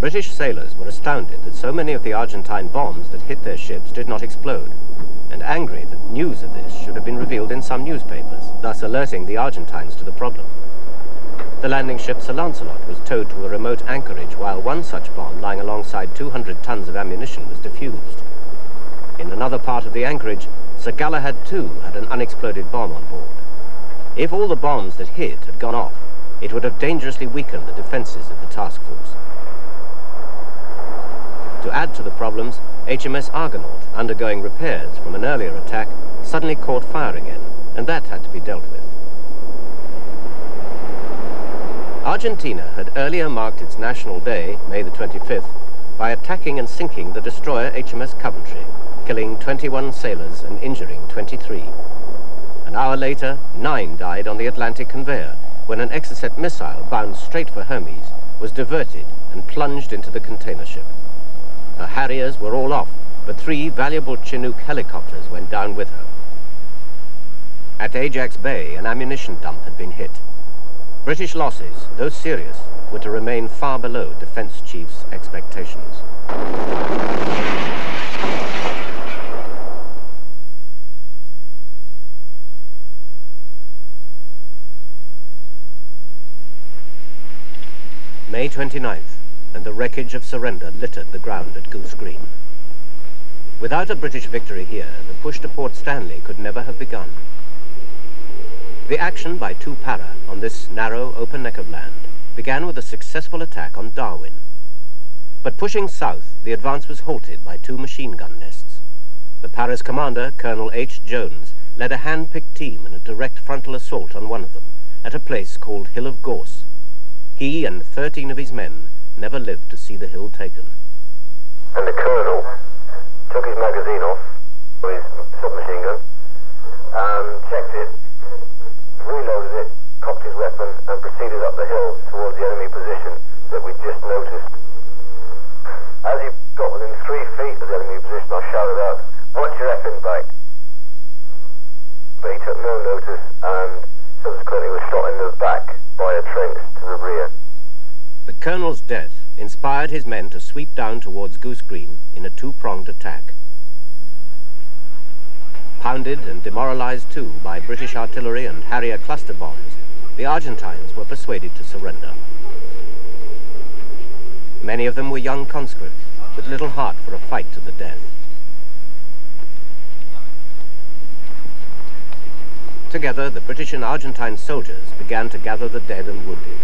British sailors were astounded that so many of the Argentine bombs that hit their ships did not explode, and angry that news of this should have been revealed in some newspapers, thus alerting the Argentines to the problem. The landing ship Sir Lancelot was towed to a remote anchorage while one such bomb lying alongside 200 tons of ammunition was defused. In another part of the anchorage, Sir Galahad too had an unexploded bomb on board. If all the bombs that hit had gone off, it would have dangerously weakened the defences of the task force. To add to the problems, HMS Argonaut, undergoing repairs from an earlier attack, suddenly caught fire again, and that had to be dealt with. Argentina had earlier marked its National Day, May the 25th, by attacking and sinking the destroyer HMS Coventry, killing 21 sailors and injuring 23. An hour later, 9 died on the Atlantic conveyor when an Exocet missile bound straight for Hermes was diverted and plunged into the container ship. Her Harriers were all off, but 3 valuable Chinook helicopters went down with her. At Ajax Bay, an ammunition dump had been hit. British losses, though serious, were to remain far below Defence Chief's expectations. May 29th, and the wreckage of surrender littered the ground at Goose Green. Without a British victory here, the push to Port Stanley could never have begun. The action by 2 para on this narrow, open neck of land began with a successful attack on Darwin. But pushing south, the advance was halted by 2 machine gun nests. The para's commander, Colonel H. Jones, led a hand-picked team in a direct frontal assault on one of them, at a place called Hill of Gorse. He and 13 of his men never lived to see the hill taken. And the colonel took his magazine off, or his submachine gun, and checked it, reloaded it, cocked his weapon, and proceeded up the hill towards the enemy position that we'd just noticed. As he got within 3 feet of the enemy position, I shouted out, "Watch your effing back." But he took no notice and subsequently was shot in the back by a trench to the rear. The colonel's death inspired his men to sweep down towards Goose Green in a 2-pronged attack. Pounded and demoralized too by British artillery and Harrier cluster bombs, the Argentines were persuaded to surrender. Many of them were young conscripts with little heart for a fight to the death. Together, the British and Argentine soldiers began to gather the dead and wounded.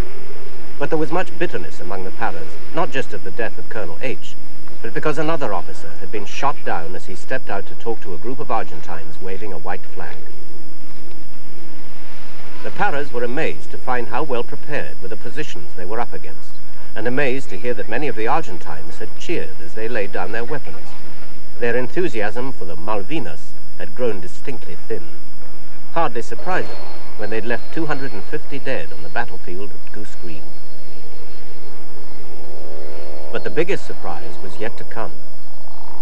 But there was much bitterness among the paras, not just at the death of Colonel H, but because another officer had been shot down as he stepped out to talk to a group of Argentines waving a white flag. The paras were amazed to find how well prepared were the positions they were up against, and amazed to hear that many of the Argentines had cheered as they laid down their weapons. Their enthusiasm for the Malvinas had grown distinctly thin. Hardly surprising when they'd left 250 dead on the battlefield at Goose Green. But the biggest surprise was yet to come.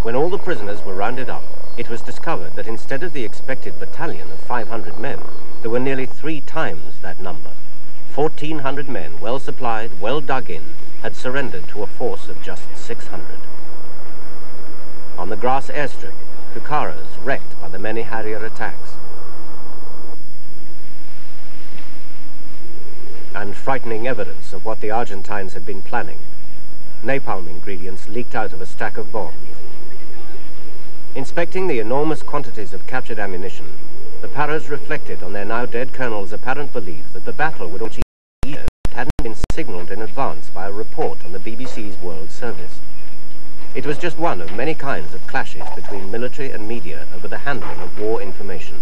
When all the prisoners were rounded up, it was discovered that instead of the expected battalion of 500 men, there were nearly 3 times that number. 1,400 men, well supplied, well dug in, had surrendered to a force of just 600. On the grass airstrip, Pucarás wrecked by the many Harrier attacks. And frightening evidence of what the Argentines had been planning. Napalm ingredients leaked out of a stack of bombs. Inspecting the enormous quantities of captured ammunition, the paras reflected on their now dead colonel's apparent belief that the battle would achieve years hadn't been signalled in advance by a report on the BBC's World Service. It was just one of many kinds of clashes between military and media over the handling of war information.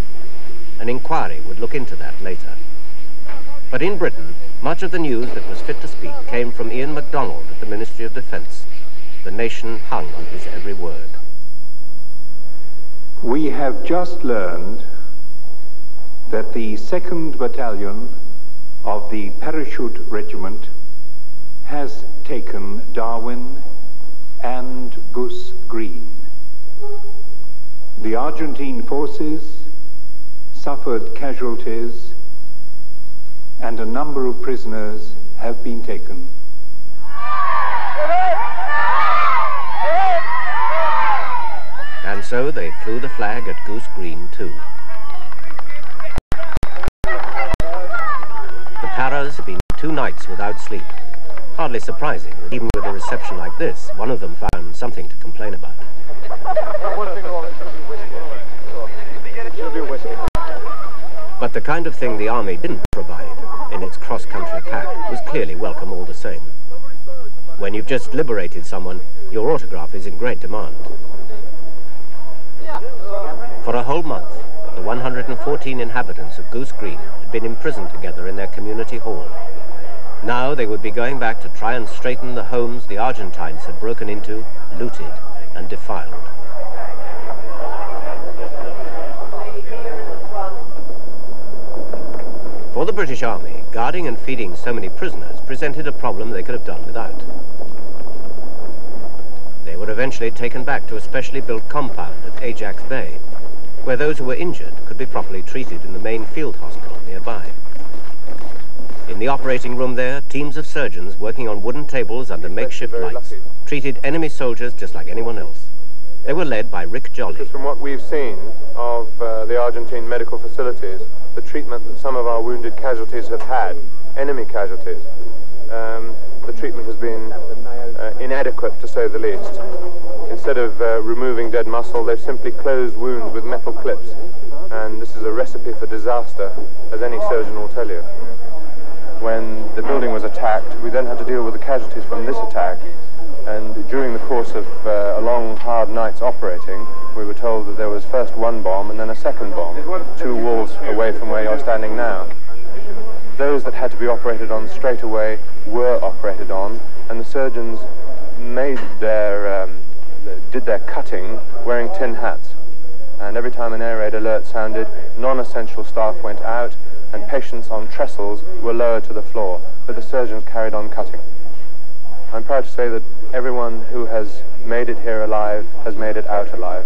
An inquiry would look into that later. But in Britain, much of the news that was fit to speak came from Ian MacDonald at the Ministry of Defence. The nation hung on his every word. We have just learned that the 2nd Battalion of the Parachute Regiment has taken Darwin and Goose Green. The Argentine forces suffered casualties and a number of prisoners have been taken. flew the flag at Goose Green too. The Paras had been 2 nights without sleep. Hardly surprising that even with a reception like this, one of them found something to complain about. But the kind of thing the army didn't provide in its cross-country pack was clearly welcome all the same. When you've just liberated someone, your autograph is in great demand. For a whole month, the 114 inhabitants of Goose Green had been imprisoned together in their community hall. Now they would be going back to try and straighten the homes the Argentines had broken into, looted, and defiled. For the British Army, guarding and feeding so many prisoners presented a problem they could have done without. They were eventually taken back to a specially built compound at Ajax Bay, where those who were injured could be properly treated in the main field hospital nearby. In the operating room there, teams of surgeons working on wooden tables under makeshift lights treated enemy soldiers just like anyone else. They were led by Rick Jolly. Just from what we've seen of the Argentine medical facilities, the treatment that some of our wounded casualties have had, enemy casualties, the treatment has been inadequate, to say the least. Instead of removing dead muscle, they've simply closed wounds with metal clips. And this is a recipe for disaster, as any surgeon will tell you. When the building was attacked, we then had to deal with the casualties from this attack. And during the course of a long, hard night's operating, we were told that there was first one bomb and then a second bomb, 2 walls away from where you're standing now. Those that had to be operated on straight away were operated on, and the surgeons did their cutting wearing tin hats. And every time an air raid alert sounded, non-essential staff went out, and patients on trestles were lowered to the floor, but the surgeons carried on cutting. I'm proud to say that everyone who has made it here alive has made it out alive.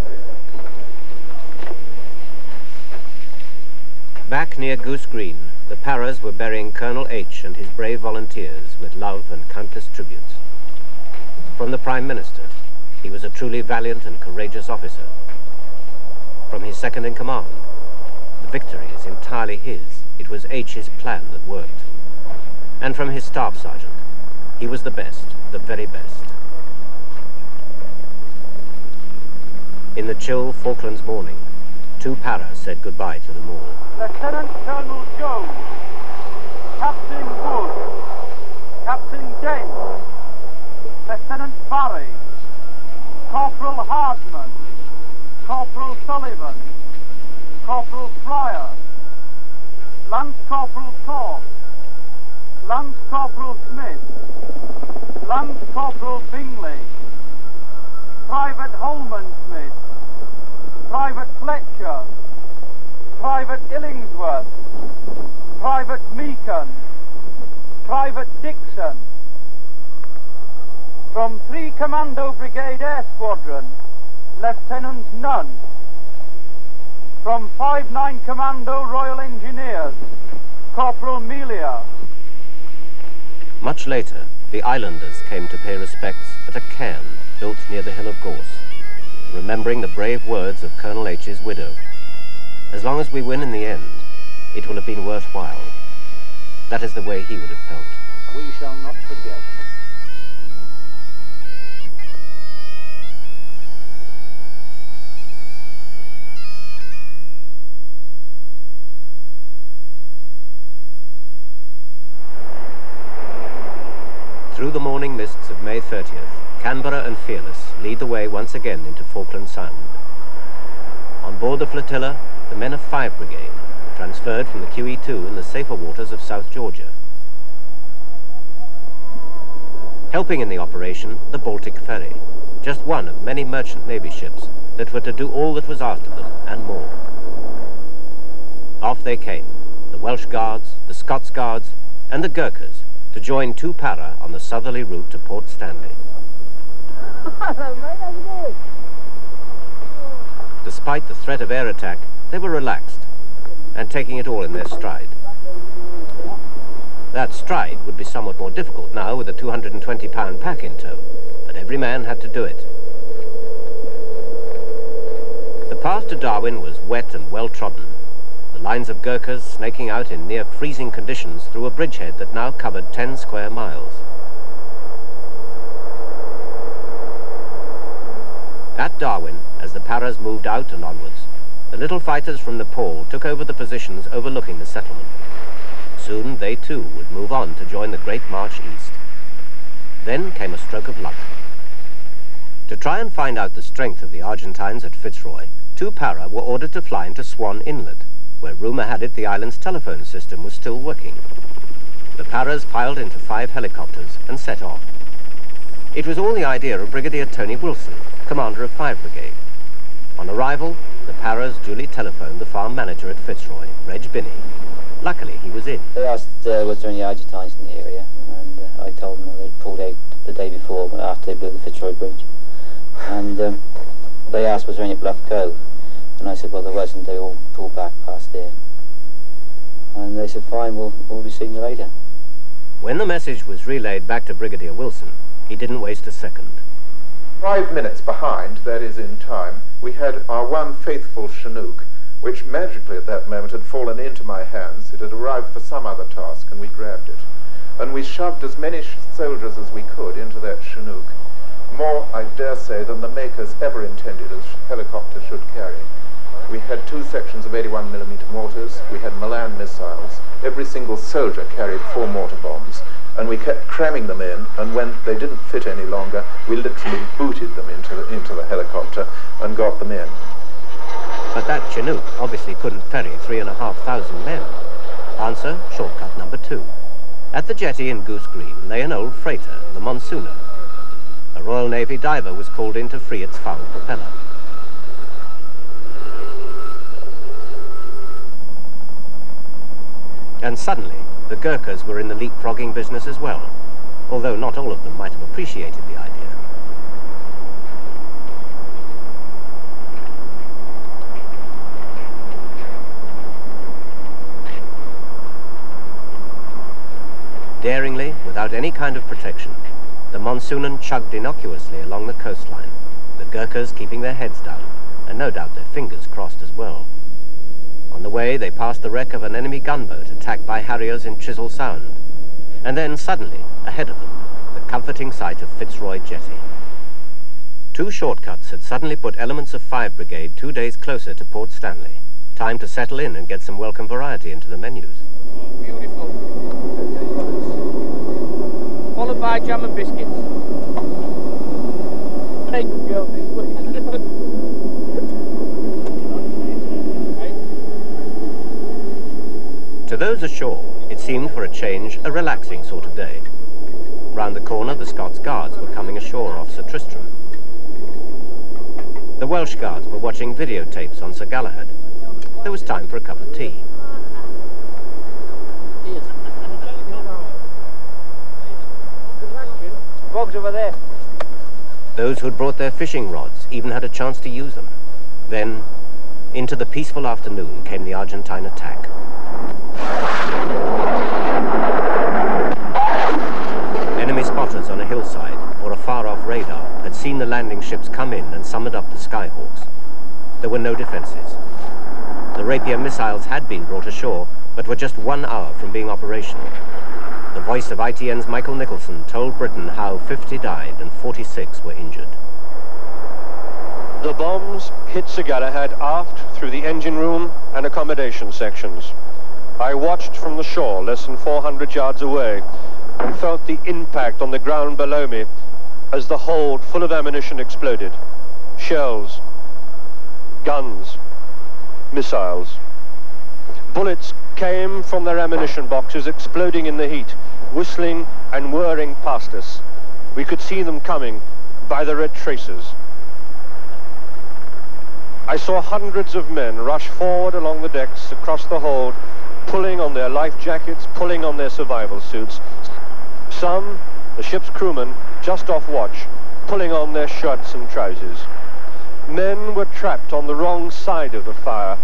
Back near Goose Green, the Paras were burying Colonel H and his brave volunteers with love and countless tributes. From the Prime Minister, he was a truly valiant and courageous officer. From his second-in-command, the victory is entirely his. It was H's plan that worked. And from his staff sergeant, he was the best, the very best. In the chill Falklands morning, 2 Paras said goodbye to them all. Lieutenant Colonel Jones, Captain Wood, Captain James, Lieutenant Barry, Corporal Hardman, Corporal Sullivan, Corporal Fryer, Lance Corporal Cork, Lance Corporal Smith, Lance Corporal Bingley, Private Holman Smith, Private Fletcher, Private Illingsworth, Private Meakin, Private Dixon. From 3 Commando Brigade Air Squadron, Lieutenant Nunn. From 5-9 Commando Royal Engineers, Corporal Melia. Much later, the islanders came to pay respects at a cairn built near the Hill of Gorse, remembering the brave words of Colonel H's widow. As long as we win in the end, it will have been worthwhile. That is the way he would have felt. We shall not forget. Through the morning mists of May 30th, Canberra and Fearless lead the way once again into Falkland Sound. On board the flotilla, the men of 5 Brigade, transferred from the QE2 in the safer waters of South Georgia. Helping in the operation, the Baltic Ferry, just one of many merchant navy ships that were to do all that was asked of them and more. Off they came, the Welsh Guards, the Scots Guards, and the Gurkhas, to join 2 Para on the southerly route to Port Stanley. Despite the threat of air attack, they were relaxed and taking it all in their stride. That stride would be somewhat more difficult now with a 220-pound pack in tow, but every man had to do it. The path to Darwin was wet and well-trodden, the lines of Gurkhas snaking out in near-freezing conditions through a bridgehead that now covered 10 square miles. At Darwin, as the Paras moved out and onwards, the little fighters from Nepal took over the positions overlooking the settlement. Soon they too would move on to join the great march east. Then came a stroke of luck. To try and find out the strength of the Argentines at Fitzroy, 2 Para were ordered to fly into Swan Inlet, where rumour had it the island's telephone system was still working. The Paras piled into 5 helicopters and set off. It was all the idea of Brigadier Tony Wilson, commander of 5 Brigade. On arrival, the Paras duly telephoned the farm manager at Fitzroy, Reg Binney. Luckily, he was in. They asked was there any Argentines in the area, and I told them they'd pulled out the day before after they blew the Fitzroy Bridge. And they asked was there any at Bluff Cove, and I said well there wasn't, they all pulled back past there. And they said fine, we'll be seeing you later. When the message was relayed back to Brigadier Wilson, he didn't waste a second. 5 minutes behind, that is in time, we had our one faithful Chinook, which magically at that moment had fallen into my hands. It had arrived for some other task, and we grabbed it. And we shoved as many soldiers as we could into that Chinook. More, I dare say, than the makers ever intended a helicopter should carry. We had 2 sections of 81mm mortars, we had Milan missiles, every single soldier carried 4 mortar bombs, and we kept cramming them in, and when they didn't fit any longer, we literally booted them into the helicopter and got them in. But that Chinook obviously couldn't ferry 3,500 men. Answer, shortcut number 2. At the jetty in Goose Green lay an old freighter, the Monsooner. A Royal Navy diver was called in to free its foul propeller. And suddenly, the Gurkhas were in the leapfrogging business as well, although not all of them might have appreciated the idea. Daringly, without any kind of protection, the Monsoonan chugged innocuously along the coastline, the Gurkhas keeping their heads down, and no doubt their fingers crossed as well. On the way, they passed the wreck of an enemy gunboat attacked by Harriers in Chisel Sound. And then, suddenly, ahead of them, the comforting sight of Fitzroy Jetty. 2 shortcuts had suddenly put elements of 5 Brigade 2 days closer to Port Stanley. Time to settle in and get some welcome variety into the menus. Oh, beautiful. Followed by jam and biscuits. Take the girl this way. To those ashore, it seemed for a change a relaxing sort of day. Round the corner, the Scots Guards were coming ashore off Sir Tristram. The Welsh Guards were watching videotapes on Sir Galahad. There was time for a cup of tea. Bogs over there. Those who'd brought their fishing rods even had a chance to use them. Then, into the peaceful afternoon came the Argentine attack. Enemy spotters on a hillside or a far-off radar had seen the landing ships come in and summoned up the Skyhawks. There were no defences. The Rapier missiles had been brought ashore, but were just 1 hour from being operational. The voice of ITN's Michael Nicholson told Britain how 50 died and 46 were injured. The bombs hit Sir Galahad aft through the engine room and accommodation sections. I watched from the shore less than 400 yards away and felt the impact on the ground below me as the hold full of ammunition exploded. Shells, guns, missiles. Bullets came from their ammunition boxes, exploding in the heat, whistling and whirring past us. We could see them coming by the red tracers. I saw hundreds of men rush forward along the decks across the hold, pulling on their life jackets, pulling on their survival suits. Some, the ship's crewmen, just off watch, pulling on their shirts and trousers. Men were trapped on the wrong side of the fire,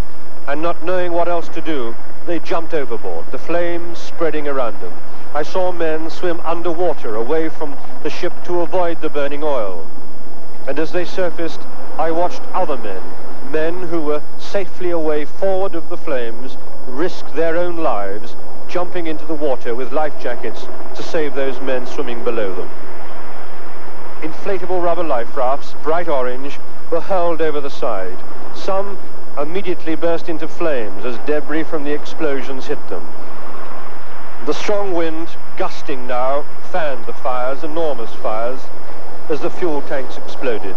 and not knowing what else to do, they jumped overboard, the flames spreading around them. I saw men swim underwater away from the ship to avoid the burning oil. And as they surfaced, I watched other men men who were safely away forward of the flames risked their own lives, jumping into the water with life jackets to save those men swimming below them. Inflatable rubber life rafts, bright orange, were hurled over the side. Some immediately burst into flames as debris from the explosions hit them. The strong wind, gusting now, fanned the fires, enormous fires, as the fuel tanks exploded.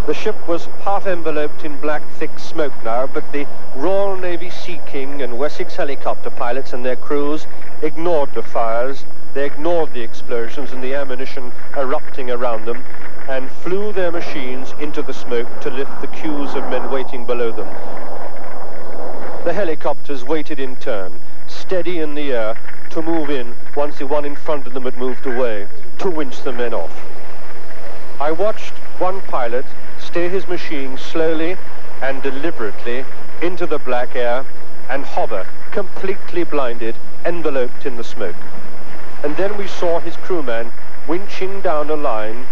The ship was half enveloped in black, thick smoke now, but the Royal Navy Sea King and Wessex helicopter pilots and their crews ignored the fires. They ignored the explosions and the ammunition erupting around them, and flew their machines into the smoke to lift the queues of men waiting below them. The helicopters waited in turn, steady in the air, to move in once the one in front of them had moved away, to winch the men off. I watched one pilot steer his machine slowly and deliberately into the black air and hover, completely blinded, enveloped in the smoke. And then we saw his crewman winching down a line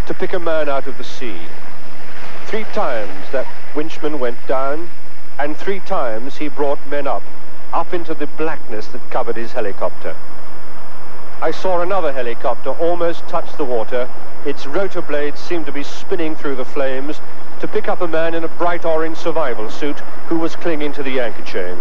to pick a man out of the sea. 3 times that winchman went down, and 3 times he brought men up into the blackness that covered his helicopter. I saw another helicopter almost touch the water. Its rotor blades seemed to be spinning through the flames to pick up a man in a bright orange survival suit who was clinging to the anchor chain.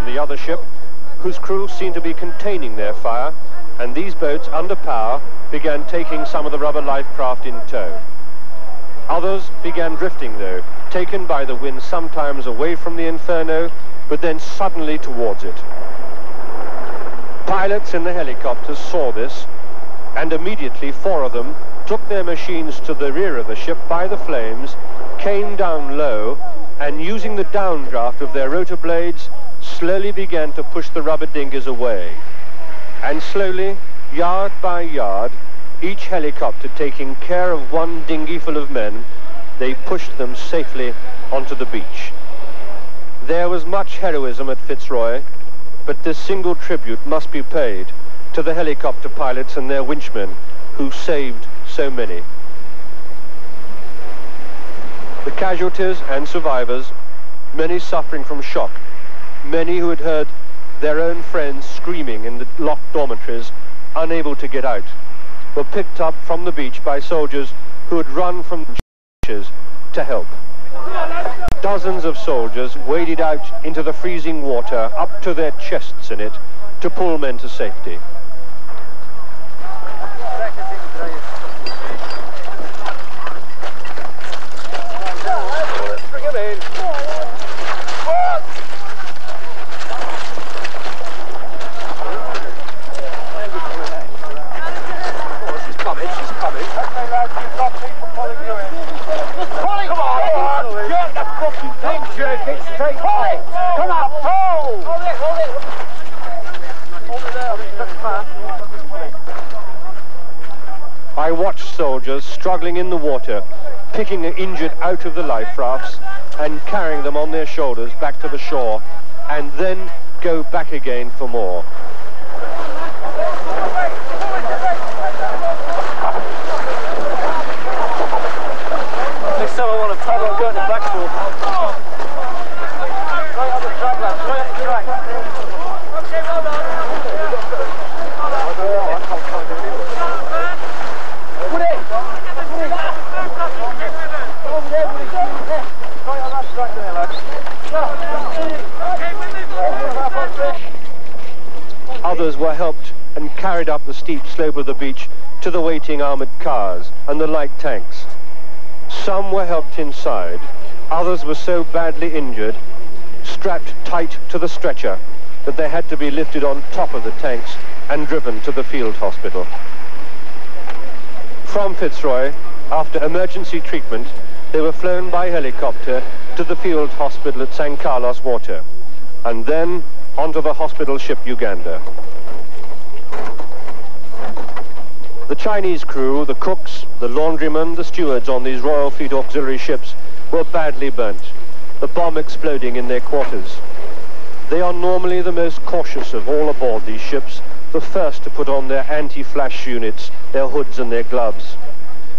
The other ship, whose crew seemed to be containing their fire, and these boats, under power, began taking some of the rubber life craft in tow. Others began drifting, though, taken by the wind sometimes away from the inferno, but then suddenly towards it. Pilots in the helicopters saw this, and immediately 4 of them took their machines to the rear of the ship by the flames, came down low, and using the downdraft of their rotor blades, slowly began to push the rubber dinghies away. And slowly, yard by yard, each helicopter taking care of one dinghy full of men, they pushed them safely onto the beach. There was much heroism at Fitzroy, but this single tribute must be paid to the helicopter pilots and their winchmen who saved so many. The casualties and survivors, many suffering from shock, many who had heard their own friends screaming in the locked dormitories, unable to get out, were picked up from the beach by soldiers who had run from the beaches to help. Dozens of soldiers waded out into the freezing water up to their chests in it to pull men to safety. I watched soldiers struggling in the water, picking the injured out of the life rafts and carrying them on their shoulders back to the shore, and then go back again for more. Next time I want to paddle, go to the back door. Right on the track, lads, right on the track. Okay, well done. Others were helped and carried up the steep slope of the beach to the waiting armoured cars and the light tanks. Some were helped inside. Others were so badly injured, strapped tight to the stretcher, that they had to be lifted on top of the tanks and driven to the field hospital. From Fitzroy, after emergency treatment, They were flown by helicopter to the field hospital at San Carlos Water, and then onto the hospital ship Uganda. The Chinese crew, the cooks, the laundrymen, the stewards on these Royal Fleet auxiliary ships were badly burnt, the bomb exploding in their quarters. They are normally the most cautious of all aboard these ships, the first to put on their anti-flash units, their hoods and their gloves.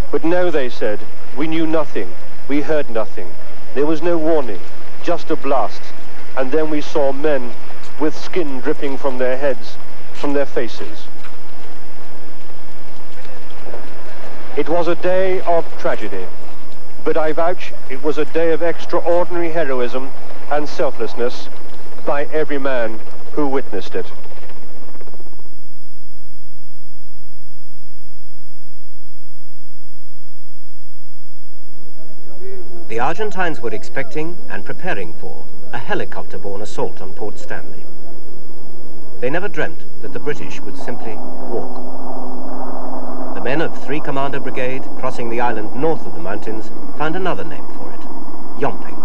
But no, they said, we knew nothing, we heard nothing. There was no warning, just a blast. And then we saw men with skin dripping from their heads, from their faces. It was a day of tragedy, but I vouch it was a day of extraordinary heroism and selflessness by every man who witnessed it. The Argentines were expecting and preparing for a helicopter-borne assault on Port Stanley. They never dreamt that the British would simply walk. The men of 3 Commander Brigade, crossing the island north of the mountains, found another name for it, yomping.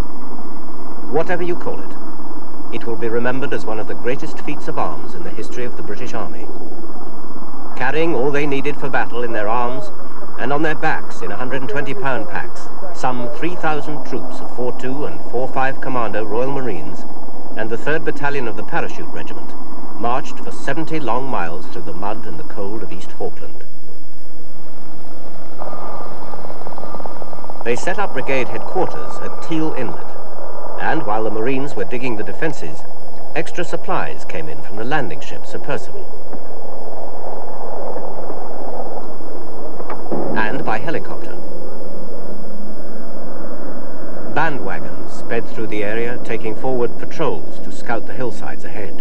Whatever you call it, it will be remembered as one of the greatest feats of arms in the history of the British Army. Carrying all they needed for battle in their arms, and on their backs in 120-pound packs, some 3,000 troops of 4-2 and 4-5 Commando Royal Marines and the 3rd Battalion of the Parachute Regiment marched for 70 long miles through the mud and the cold of East Falkland. They set up brigade headquarters at Teal Inlet, and while the Marines were digging the defences, extra supplies came in from the landing ship Sir Percival. And by helicopter. Bandwagons sped through the area, taking forward patrols to scout the hillsides ahead.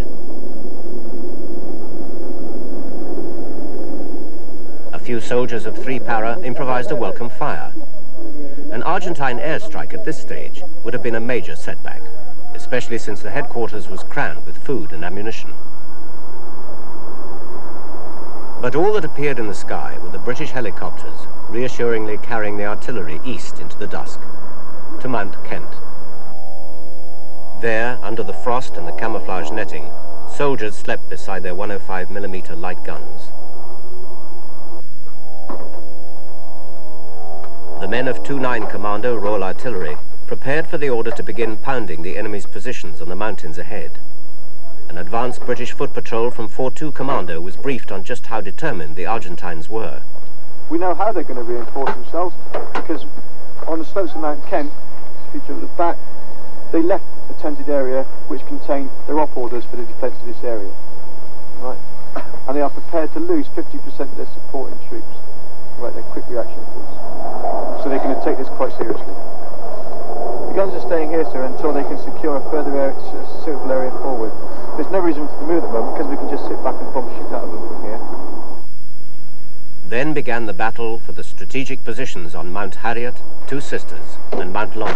A few soldiers of 3 Para improvised a welcome fire. An Argentine airstrike at this stage would have been a major setback, especially since the headquarters was crammed with food and ammunition. But all that appeared in the sky were the British helicopters, reassuringly carrying the artillery east into the dusk, to Mount Kent. There, under the frost and the camouflage netting, soldiers slept beside their 105mm light guns. The men of 2-9 Commando Royal Artillery prepared for the order to begin pounding the enemy's positions on the mountains ahead. An advanced British foot patrol from 4-2 Commando was briefed on just how determined the Argentines were. We know how they're going to reinforce themselves, because on the slopes of Mount Kent, if you look back, they left a tented area which contained their op orders for the defence of this area. Right? And they are prepared to lose 50% of their supporting troops. Right, their quick reaction force. So they're going to take this quite seriously. The guns are staying here, sir, until they can secure a further suitable area forward. There's no reason to move at the moment, because we can just sit back and bomb shit out of them from here. Then began the battle for the strategic positions on Mount Harriet, Two Sisters, and Mount Longing.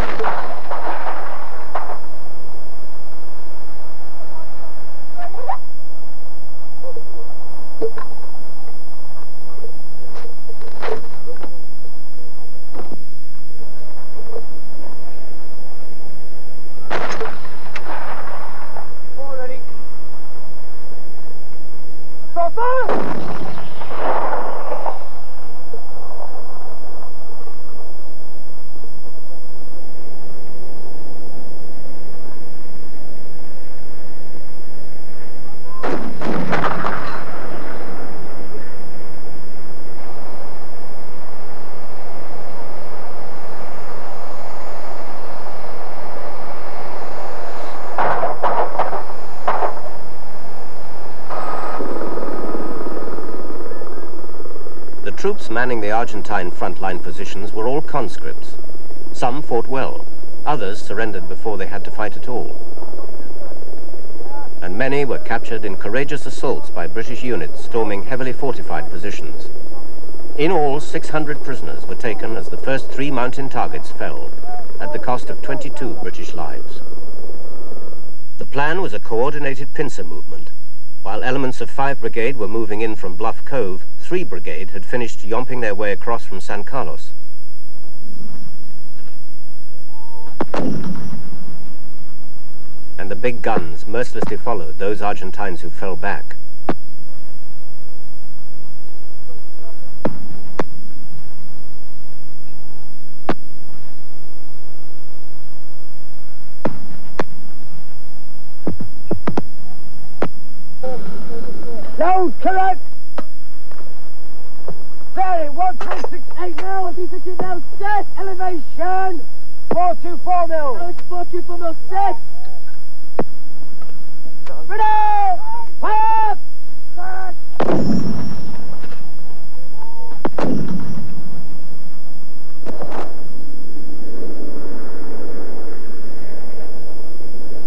Troops manning the Argentine frontline positions were all conscripts. Some fought well, others surrendered before they had to fight at all. And many were captured in courageous assaults by British units storming heavily fortified positions. In all, 600 prisoners were taken as the first 3 mountain targets fell, at the cost of 22 British lives. The plan was a coordinated pincer movement. While elements of 5 Brigade were moving in from Bluff Cove, 3 Brigade had finished yomping their way across from San Carlos. And the big guns mercilessly followed those Argentines who fell back. Load correct! Ferry 1368 now, 1368 now, set! Elevation! 424 mil! No, it's 424 mil, set! Ready! Fire! Set!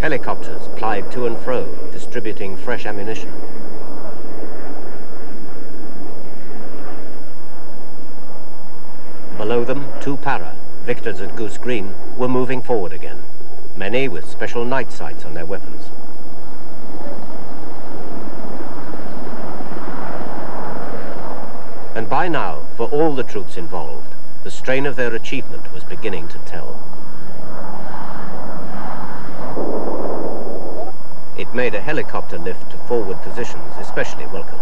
Helicopters plied to and fro, distributing fresh ammunition. Below them, two para, victors at Goose Green, were moving forward again, many with special night sights on their weapons. And by now, for all the troops involved, the strain of their achievement was beginning to tell. It made a helicopter lift to forward positions especially welcome.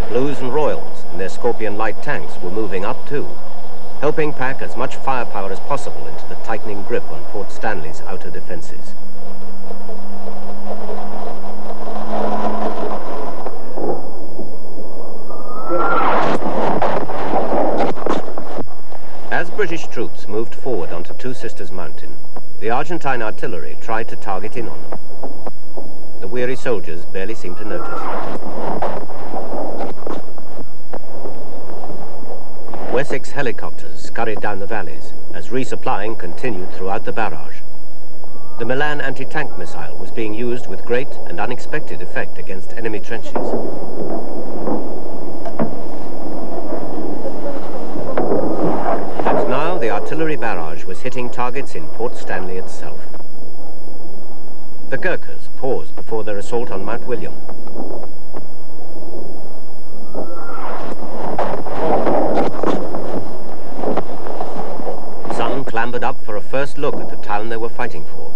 Blues and Royals and their Scorpion light tanks were moving up too, helping pack as much firepower as possible into the tightening grip on Port Stanley's outer defences. As British troops moved forward onto Two Sisters Mountain, the Argentine artillery tried to target in on them. The weary soldiers barely seemed to notice. Wessex helicopters scurried down the valleys as resupplying continued throughout the barrage. The Milan anti-tank missile was being used with great and unexpected effect against enemy trenches. And now the artillery barrage was hitting targets in Port Stanley itself. The Gurkhas paused before their assault on Mount William. Some clambered up for a first look at the town they were fighting for.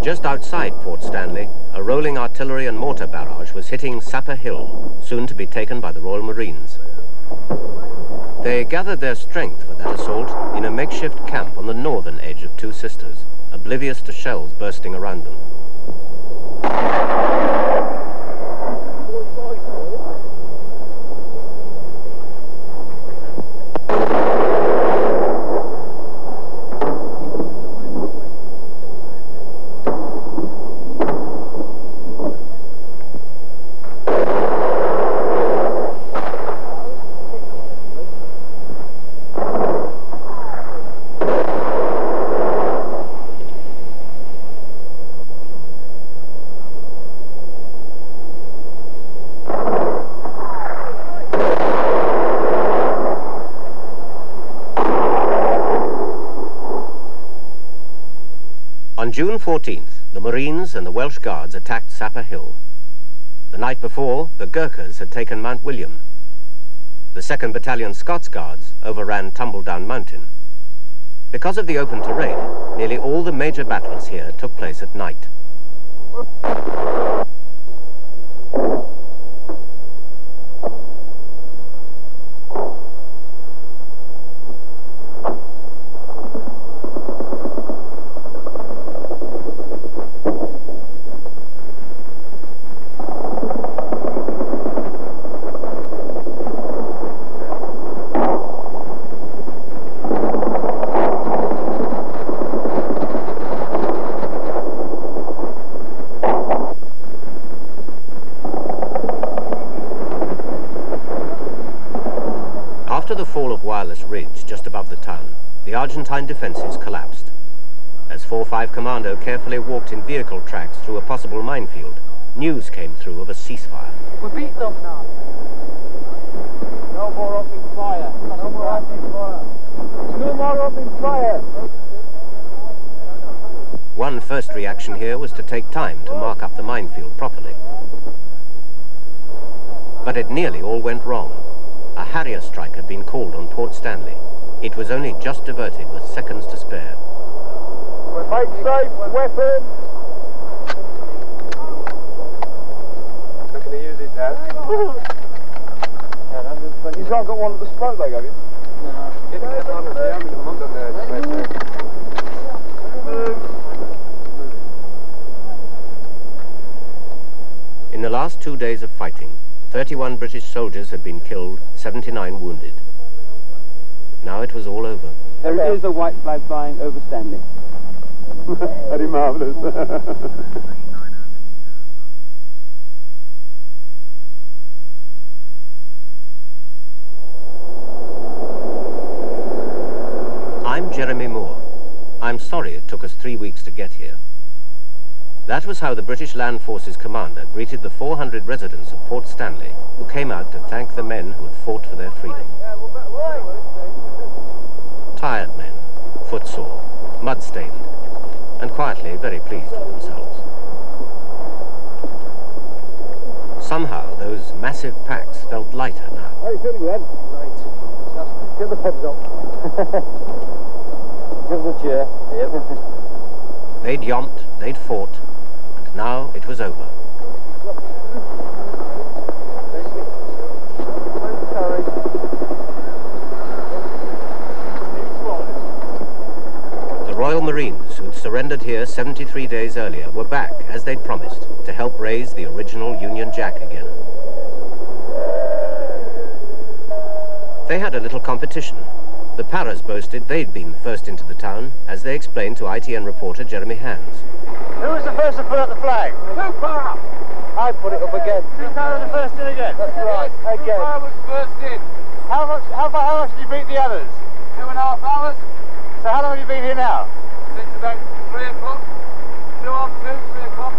Just outside Port Stanley, a rolling artillery and mortar barrage was hitting Sapper Hill, soon to be taken by the Royal Marines. They gathered their strength for that assault in a makeshift camp on the northern edge of Two Sisters, oblivious to shells bursting around them. On June 14th, the Marines and the Welsh Guards attacked Sapper Hill. The night before, the Gurkhas had taken Mount William. The 2nd Battalion Scots Guards overran Tumbledown Mountain. Because of the open terrain, nearly all the major battles here took place at night. After the fall of Wireless Ridge just above the town, the Argentine defences collapsed. As 4-5 Commando carefully walked in vehicle tracks through a possible minefield, news came through of a ceasefire. We beat them now. No more open fire. No more open fire. No more open fire. One first reaction here was to take time to mark up the minefield properly. But it nearly all went wrong. A Harrier strike had been called on Port Stanley. It was only just diverted with seconds to spare. Make safe, weapons! How can he use it now? He's not got one at the spoke leg, have you? No. Get the kettle on at the army, I'm on there. In the last 2 days of fighting, 31 British soldiers had been killed, 79 wounded. Now it was all over. There is a white flag flying over Stanley. Very marvellous. I'm Jeremy Moore. I'm sorry it took us 3 weeks to get here. That was how the British Land Forces commander greeted the 400 residents of Port Stanley who came out to thank the men who had fought for their freedom. Tired men, footsore, mud-stained, and quietly very pleased with themselves. Somehow those massive packs felt lighter now. How are you feeling, lad? Right. Just get the peps up. Give us a cheer. Yep. They'd yomped, they'd fought, and now it was over. The Royal Marines, who'd surrendered here 73 days earlier, were back, as they'd promised, to help raise the original Union Jack again. They had a little competition. The Paras boasted they'd been first into the town, as they explained to ITN reporter Jeremy Hands. Who was the first to put up the flag? Too far up. I put it up again. Too far was the first in again? That's right, again. was first in. How much did you beat the others? 2.5 hours. So how long have you been here now? Since about 3 o'clock. 2 on 2, 3 o'clock.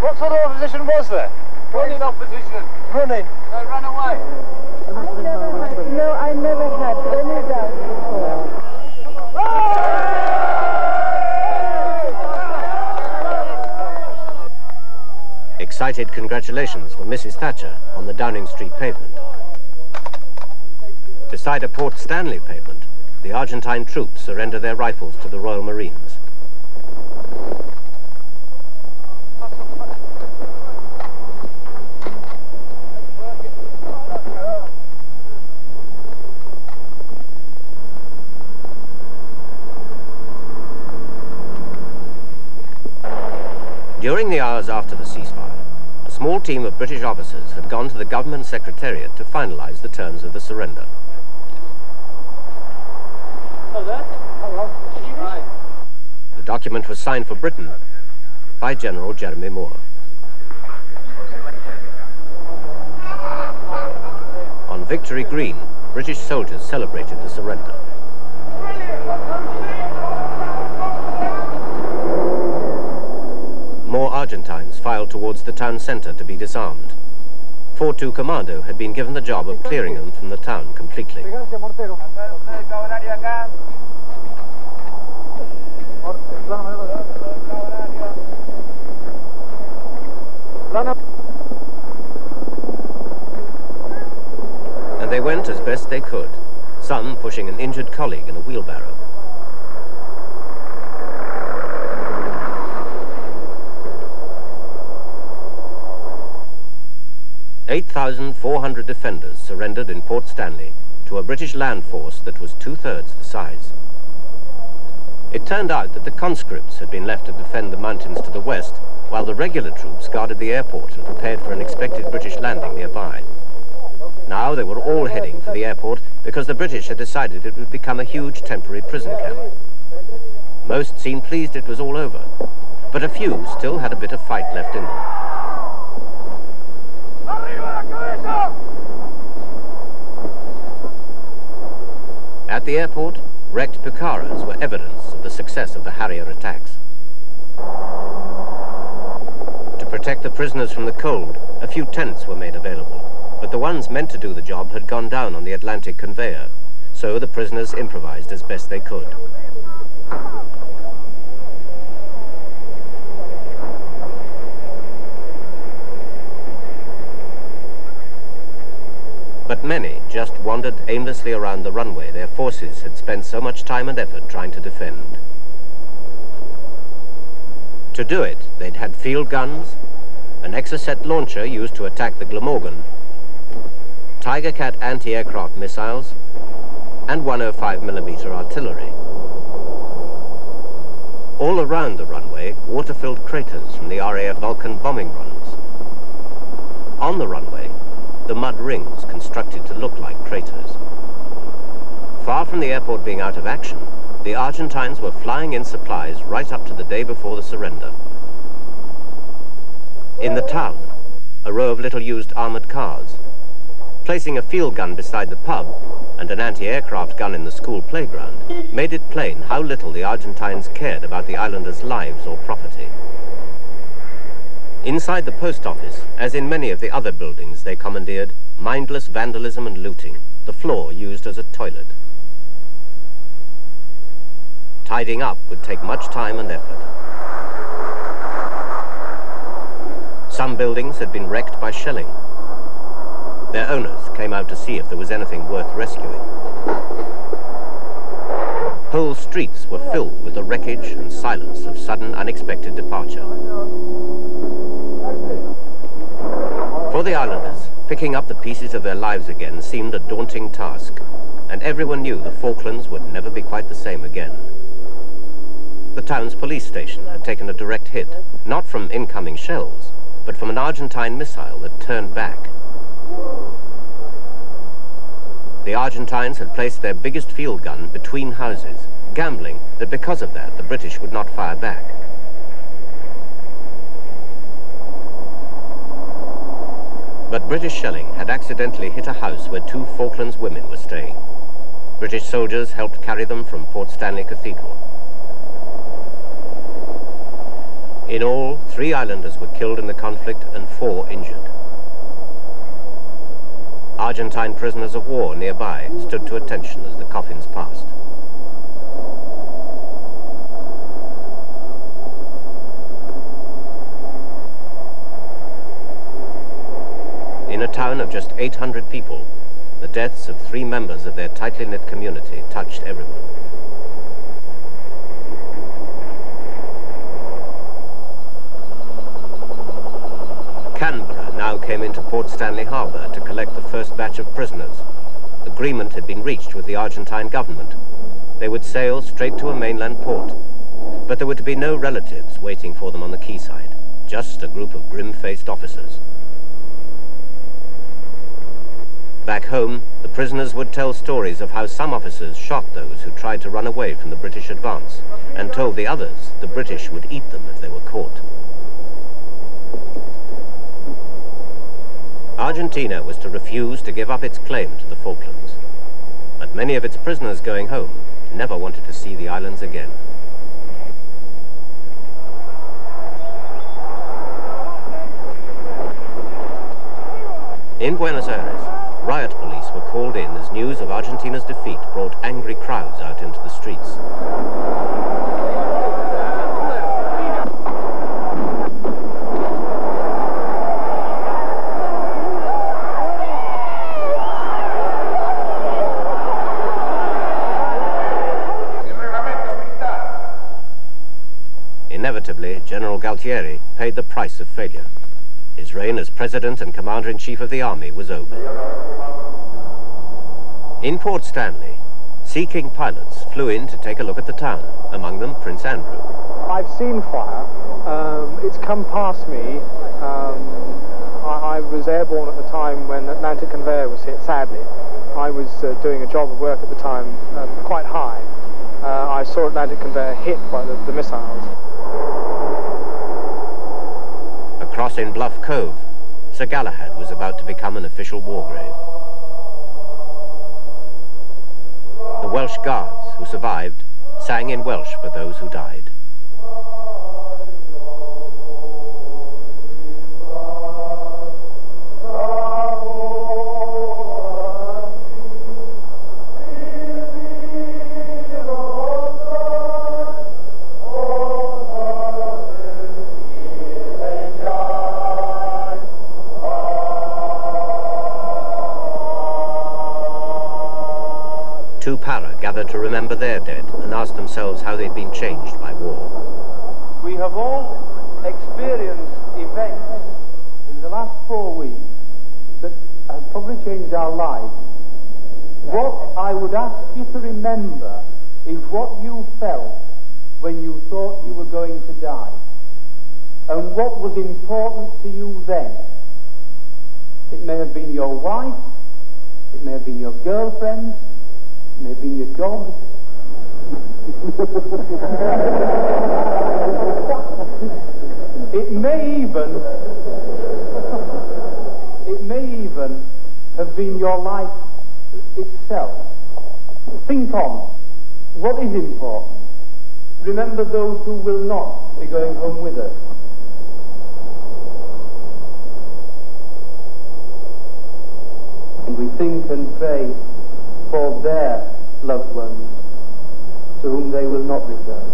What sort of opposition was there? Running opposition. Running? They ran away. I never had any doubt before. Excited congratulations for Mrs. Thatcher on the Downing Street pavement. Beside a Port Stanley pavement, the Argentine troops surrender their rifles to the Royal Marines. During the hours after the ceasefire, a small team of British officers had gone to the government secretariat to finalize the terms of the surrender. The document was signed for Britain by General Jeremy Moore. On Victory Green, British soldiers celebrated the surrender. More Argentines filed towards the town centre to be disarmed. 4-2 Commando had been given the job of clearing them from the town completely. And they went as best they could, some pushing an injured colleague in a wheelbarrow. "8,400 defenders surrendered in Port Stanley to a British land force that was 2/3 the size. It turned out that the conscripts had been left to defend the mountains to the west, while the regular troops guarded the airport and prepared for an expected British landing nearby. Now they were all heading for the airport because the British had decided it would become a huge temporary prison camp. Most seemed pleased it was all over, but a few still had a bit of fight left in them. At the airport, wrecked Pucaras were evidence of the success of the Harrier attacks. To protect the prisoners from the cold, a few tents were made available, but the ones meant to do the job had gone down on the Atlantic conveyor, so the prisoners improvised as best they could. just wandered aimlessly around the runway their forces had spent so much time and effort trying to defend. To do it, they'd had field guns, an Exocet launcher used to attack the Glamorgan, Tiger Cat anti-aircraft missiles, and 105mm artillery. All around the runway, water-filled craters from the RAF Vulcan bombing runs. On the runway, the mud rings constructed to look like craters. Far from the airport being out of action, the Argentines were flying in supplies right up to the day before the surrender. In the town, a row of little-used armored cars. Placing a field gun beside the pub and an anti-aircraft gun in the school playground made it plain how little the Argentines cared about the islanders' lives or property. Inside the post office, as in many of the other buildings they commandeered, mindless vandalism and looting, the floor used as a toilet. Tidying up would take much time and effort. Some buildings had been wrecked by shelling. Their owners came out to see if there was anything worth rescuing. Whole streets were filled with the wreckage and silence of sudden, unexpected departure. For the islanders, picking up the pieces of their lives again seemed a daunting task, and everyone knew the Falklands would never be quite the same again. The town's police station had taken a direct hit, not from incoming shells, but from an Argentine missile that turned back. The Argentines had placed their biggest field gun between houses, gambling that because of that the British would not fire back. But British shelling had accidentally hit a house where 2 Falklands women were staying. British soldiers helped carry them from Port Stanley Cathedral. In all, 3 islanders were killed in the conflict and 4 injured. Argentine prisoners of war nearby stood to attention as the coffins passed. In a town of just 800 people, the deaths of 3 members of their tightly knit community touched everyone. Canberra now came into Port Stanley Harbour to collect the first batch of prisoners. Agreement had been reached with the Argentine government. They would sail straight to a mainland port, but there were to be no relatives waiting for them on the quayside, just a group of grim-faced officers. Back home, the prisoners would tell stories of how some officers shot those who tried to run away from the British advance, and told the others the British would eat them if they were caught. Argentina was to refuse to give up its claim to the Falklands, but many of its prisoners going home never wanted to see the islands again. In Buenos Aires, riot police were called in as news of Argentina's defeat brought angry crowds out into the streets. Inevitably, General Galtieri paid the price of failure. His reign as President and Commander-in-Chief of the Army was over. In Port Stanley, Sea King pilots flew in to take a look at the town, among them Prince Andrew. I've seen fire. It's come past me. I was airborne at the time when the Atlantic conveyor was hit, sadly. I was doing a job of work at the time, quite high. I saw Atlantic conveyor hit by the missiles. Across in Bluff Cove, Sir Galahad was about to become an official war grave. The Welsh Guards, who survived, sang in Welsh for those who died. gather to remember their dead and ask themselves how they'd been changed by war. We have all experienced events in the last 4 weeks that have probably changed our lives. What I would ask you to remember is what you felt when you thought you were going to die, and what was important to you then. It may have been your wife, it may have been your girlfriend, it may have been your dog. It may even have been your life itself. Think on what is important. Remember those who will not be going home with us. And we think and pray for their loved ones to whom they will not return.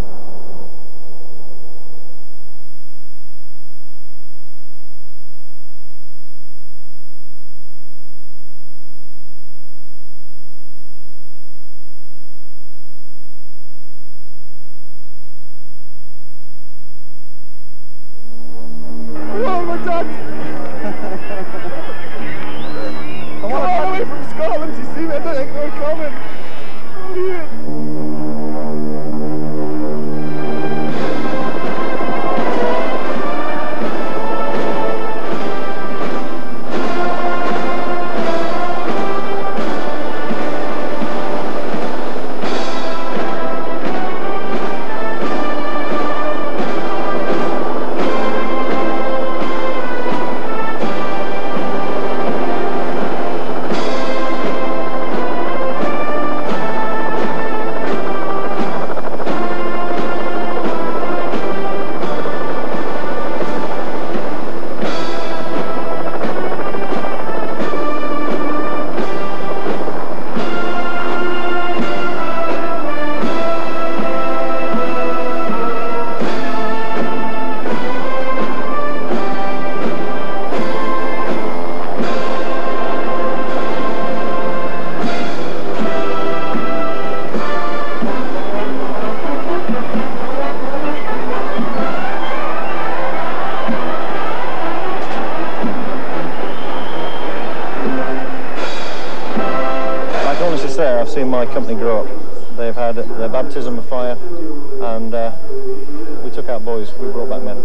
I've seen my company grow up. They've had their baptism of fire, and we took out boys, we brought back men.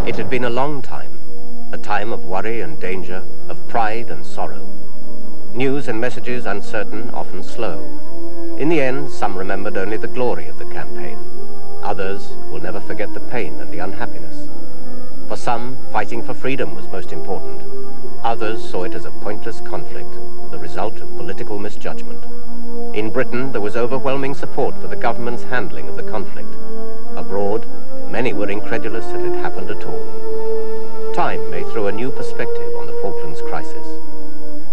It had been a long time, a time of worry and danger, of pride and sorrow. News and messages uncertain, often slow. In the end, some remembered only the glory of the campaign. Others will never forget the pain and the unhappiness. For some, fighting for freedom was most important. Others saw it as a pointless conflict, the result of political misjudgment. In Britain, there was overwhelming support for the government's handling of the conflict. Abroad, many were incredulous that it happened at all. Time may throw a new perspective on the Falklands crisis.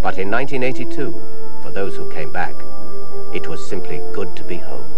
But in 1982, for those who came back, it was simply good to be home.